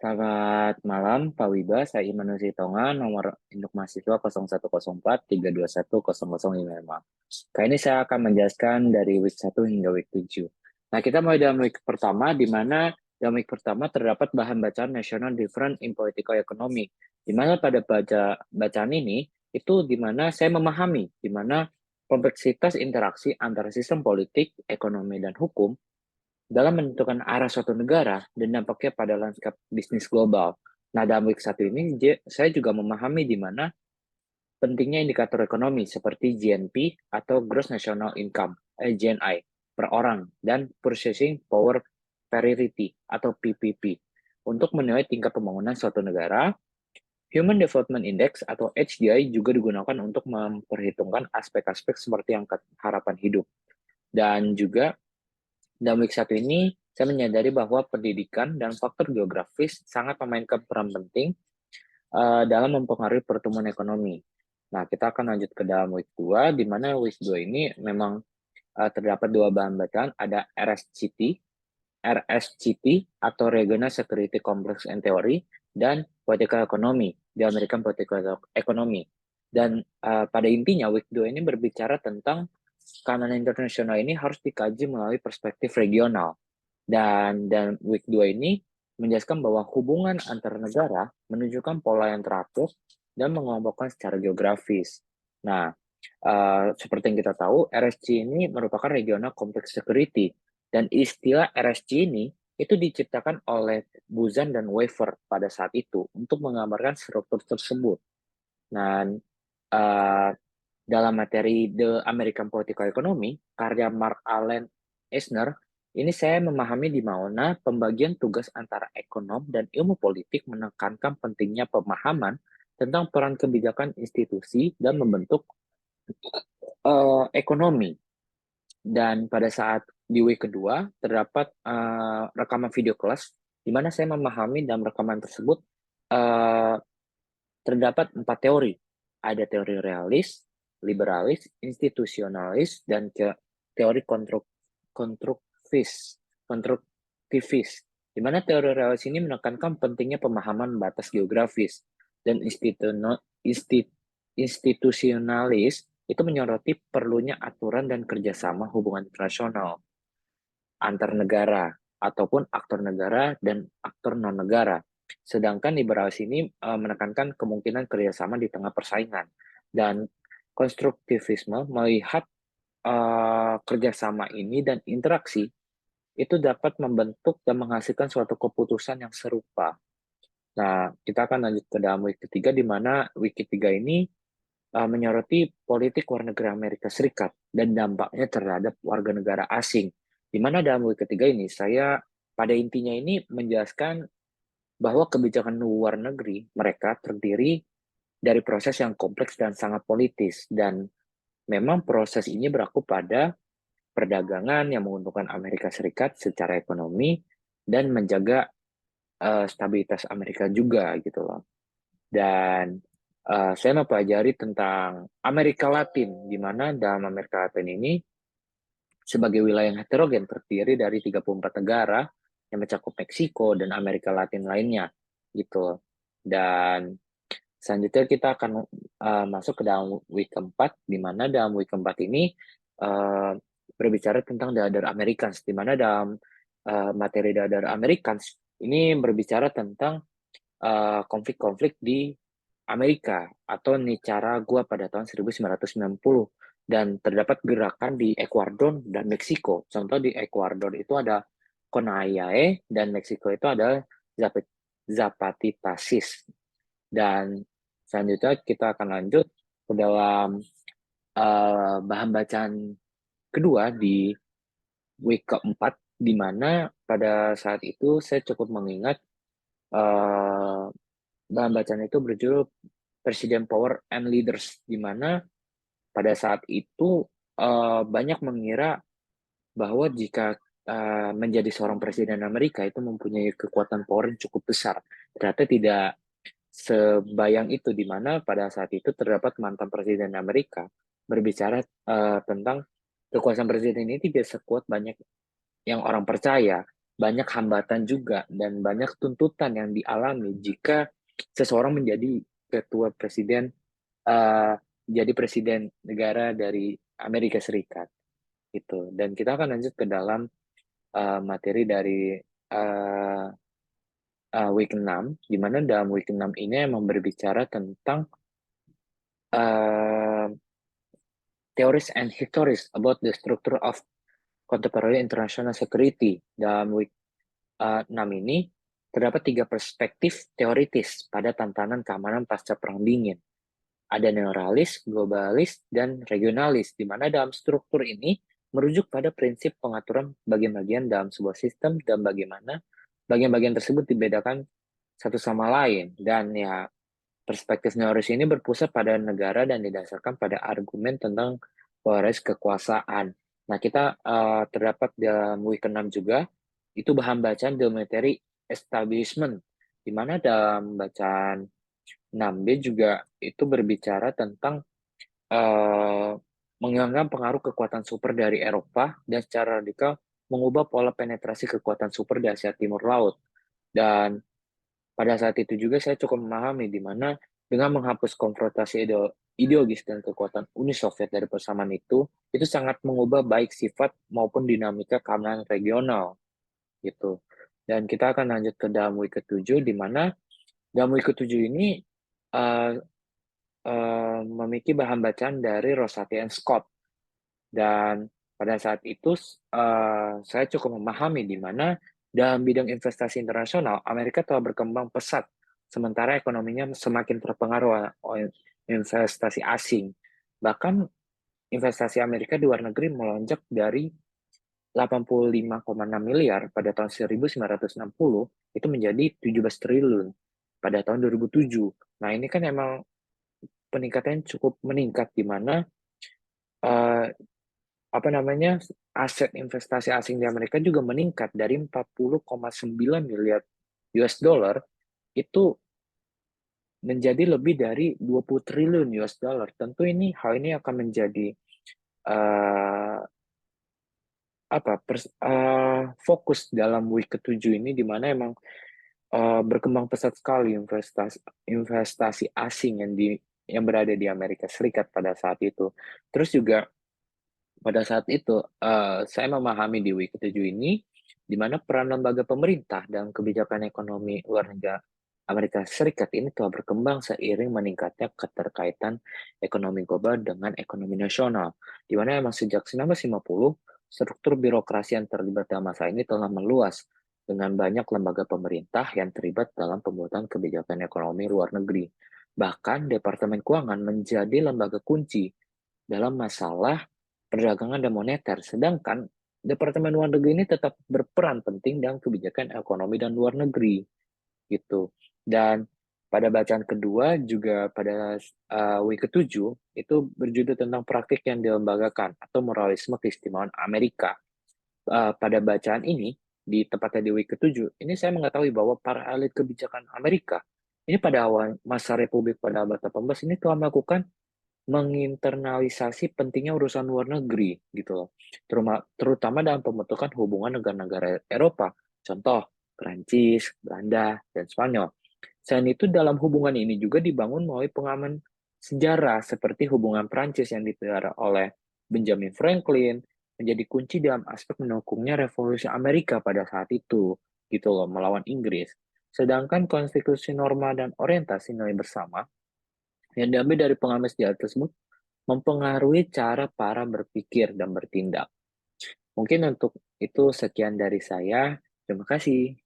Selamat malam, Pak Wiba. Saya Imanul Sitonga, nomor induk mahasiswa 0104 321 0055. Kali ini saya akan menjelaskan dari week 1 hingga week 7. Nah, kita mulai dalam week pertama, di mana dalam week pertama terdapat bahan bacaan national different in political economy. Di mana pada bacaan ini, itu di mana saya memahami, di mana kompleksitas interaksi antara sistem politik, ekonomi, dan hukum dalam menentukan arah suatu negara dan dampaknya pada lanskap bisnis global. Nah, dalam week 1 ini, saya juga memahami di mana pentingnya indikator ekonomi seperti GNP atau Gross National Income, GNI, per orang, dan Purchasing Power Parity atau PPP, untuk menilai tingkat pembangunan suatu negara. Human Development Index atau HDI juga digunakan untuk memperhitungkan aspek-aspek seperti angka harapan hidup. Dan juga dalam week 1 ini, saya menyadari bahwa pendidikan dan faktor geografis sangat memainkan peran penting dalam mempengaruhi pertumbuhan ekonomi. Nah, kita akan lanjut ke dalam week 2, di mana week 2 ini memang terdapat dua bahan bacaan, ada RSCT atau Regional Security Complex and Theory, dan Political Economy, di American Political Economy. Dan pada intinya, week 2 ini berbicara tentang keamanan internasional ini harus dikaji melalui perspektif regional. Dan week 2 ini menjelaskan bahwa hubungan antar negara menunjukkan pola yang teratur dan mengelompokkan secara geografis. Nah, seperti yang kita tahu, RSC ini merupakan Regional Complex Security, dan istilah RSC ini itu diciptakan oleh Buzan dan Weaver pada saat itu untuk menggambarkan struktur tersebut. Dan dalam materi The American Political Economy, karya Mark Allen Eisner, ini saya memahami di mana pembagian tugas antara ekonom dan ilmu politik menekankan pentingnya pemahaman tentang peran kebijakan institusi dan membentuk ekonomi. Dan pada saat di week kedua, terdapat rekaman video kelas, di mana saya memahami dalam rekaman tersebut terdapat 4 teori. Ada teori realis, liberalis, institusionalis, dan teori konstruktivis. Di mana teori realis ini menekankan pentingnya pemahaman batas geografis, dan institusionalis itu menyoroti perlunya aturan dan kerjasama hubungan internasional antar negara ataupun aktor negara dan aktor non-negara. Sedangkan liberalis ini menekankan kemungkinan kerjasama di tengah persaingan. Dan konstruktivisme melihat kerjasama ini dan interaksi itu dapat membentuk dan menghasilkan suatu keputusan yang serupa. Nah, kita akan lanjut ke dalam week ketiga, di mana week ketiga ini menyoroti politik luar negeri Amerika Serikat dan dampaknya terhadap warga negara asing. Di mana dalam week ketiga ini saya pada intinya ini menjelaskan bahwa kebijakan luar negeri mereka terdiri dari proses yang kompleks dan sangat politis, dan memang proses ini berlaku pada perdagangan yang menguntungkan Amerika Serikat secara ekonomi dan menjaga stabilitas Amerika juga gitu loh. Dan saya mempelajari tentang Amerika Latin, di mana dalam Amerika Latin ini sebagai wilayah yang heterogen terdiri dari 34 negara yang mencakup Meksiko dan Amerika Latin lainnya gitu. Dan selanjutnya kita akan masuk ke dalam week keempat, di mana dalam week keempat ini berbicara tentang The Other Americans, di mana dalam materi The Other Americans ini berbicara tentang konflik-konflik di Amerika atau Nicaragua pada tahun 1990, dan terdapat gerakan di Ekuador dan Meksiko. Contoh di Ekuador itu ada Conayae dan Meksiko itu ada Zapatitasis. Dan selanjutnya kita akan lanjut ke dalam bahan bacaan kedua di week keempat, di mana pada saat itu saya cukup mengingat bahan bacaan itu berjudul President Power and Leaders, di mana pada saat itu banyak mengira bahwa jika menjadi seorang presiden Amerika itu mempunyai kekuatan power yang cukup besar. Ternyata tidak sebayang itu, di mana pada saat itu terdapat mantan presiden Amerika berbicara tentang kekuasaan presiden ini tidak sekuat banyak yang orang percaya. banyak hambatan juga dan banyak tuntutan yang dialami jika seseorang menjadi ketua presiden, jadi presiden negara dari Amerika Serikat, gitu. Dan kita akan lanjut ke dalam, materi dari, eee week 6, di mana dalam week 6 ini emang berbicara tentang, eee, theories and histories about the structure of contemporary international security. Dalam week 6 ini, terdapat 3 perspektif teoritis pada tantangan keamanan pasca Perang Dingin. Ada neorealis, globalis, dan regionalis, di mana dalam struktur ini merujuk pada prinsip pengaturan bagian-bagian dalam sebuah sistem dan bagaimana bagian-bagian tersebut dibedakan satu sama lain. Dan ya, perspektif neorealis ini berpusat pada negara dan didasarkan pada argumen tentang polarisasi kekuasaan. Nah, kita terdapat dalam week ke-6 juga, itu bahan bacaan The Military Establishment, di mana dalam bacaan 6B juga itu berbicara tentang mengenang pengaruh kekuatan super dari Eropa dan secara radikal mengubah pola penetrasi kekuatan super di Asia Timur Laut. Dan pada saat itu juga saya cukup memahami di mana dengan menghapus konfrontasi ideologis dan kekuatan Uni Soviet dari persamaan itu sangat mengubah baik sifat maupun dinamika keamanan regional gitu. Dan kita akan lanjut ke dalam week ke-7 di mana dalam week ke-7 ini uh, memiliki bahan bacaan dari Rosati and Scott. Dan pada saat itu saya cukup memahami di mana dalam bidang investasi internasional, Amerika telah berkembang pesat, sementara ekonominya semakin terpengaruh oleh investasi asing. Bahkan investasi Amerika di luar negeri melonjak dari 85,6 miliar pada tahun 1960 itu menjadi 17 triliun pada tahun 2007. Nah, ini kan emang peningkatannya cukup meningkat di mana uh, apa namanya, aset investasi asing di Amerika juga meningkat dari 40,9 miliar US dollar itu menjadi lebih dari 20 triliun US dollar. Tentu hal ini akan menjadi uh, fokus dalam week ke-7 ini di mana emang berkembang pesat sekali investasi investasi asing yang berada di Amerika Serikat pada saat itu. Terus juga pada saat itu, saya memahami di week ke-7 ini, di mana peran lembaga pemerintah dalam kebijakan ekonomi luar negara Amerika Serikat ini telah berkembang seiring meningkatnya keterkaitan ekonomi global dengan ekonomi nasional. Di mana memang sejak 1950, struktur birokrasi yang terlibat dalam masa ini telah meluas dengan banyak lembaga pemerintah yang terlibat dalam pembuatan kebijakan ekonomi luar negeri. Bahkan Departemen Keuangan menjadi lembaga kunci dalam masalah perdagangan dan moneter, sedangkan Departemen Luar Negeri ini tetap berperan penting dalam kebijakan ekonomi dan luar negeri, gitu. Dan pada bacaan kedua juga pada week ke-7 itu berjudul tentang praktik yang dilembagakan atau moralisme keistimewaan Amerika. Pada bacaan ini, di tepatnya di week ke-7, ini saya mengetahui bahwa para elit kebijakan Amerika ini pada awal masa Republik pada abad 18 ini telah melakukan menginternalisasi pentingnya urusan luar negeri gitu loh. Terutama dalam pembentukan hubungan negara-negara Eropa, contoh Prancis, Belanda, dan Spanyol. Selain itu dalam hubungan ini juga dibangun melalui pengaman sejarah seperti hubungan Prancis yang dipelihara oleh Benjamin Franklin menjadi kunci dalam aspek mendukungnya revolusi Amerika pada saat itu gitu loh melawan Inggris. Sedangkan konstitusi norma dan orientasi nilai bersama yang diambil dari pengamat sejarah tersebut mempengaruhi cara para berpikir dan bertindak. Mungkin untuk itu sekian dari saya. Terima kasih.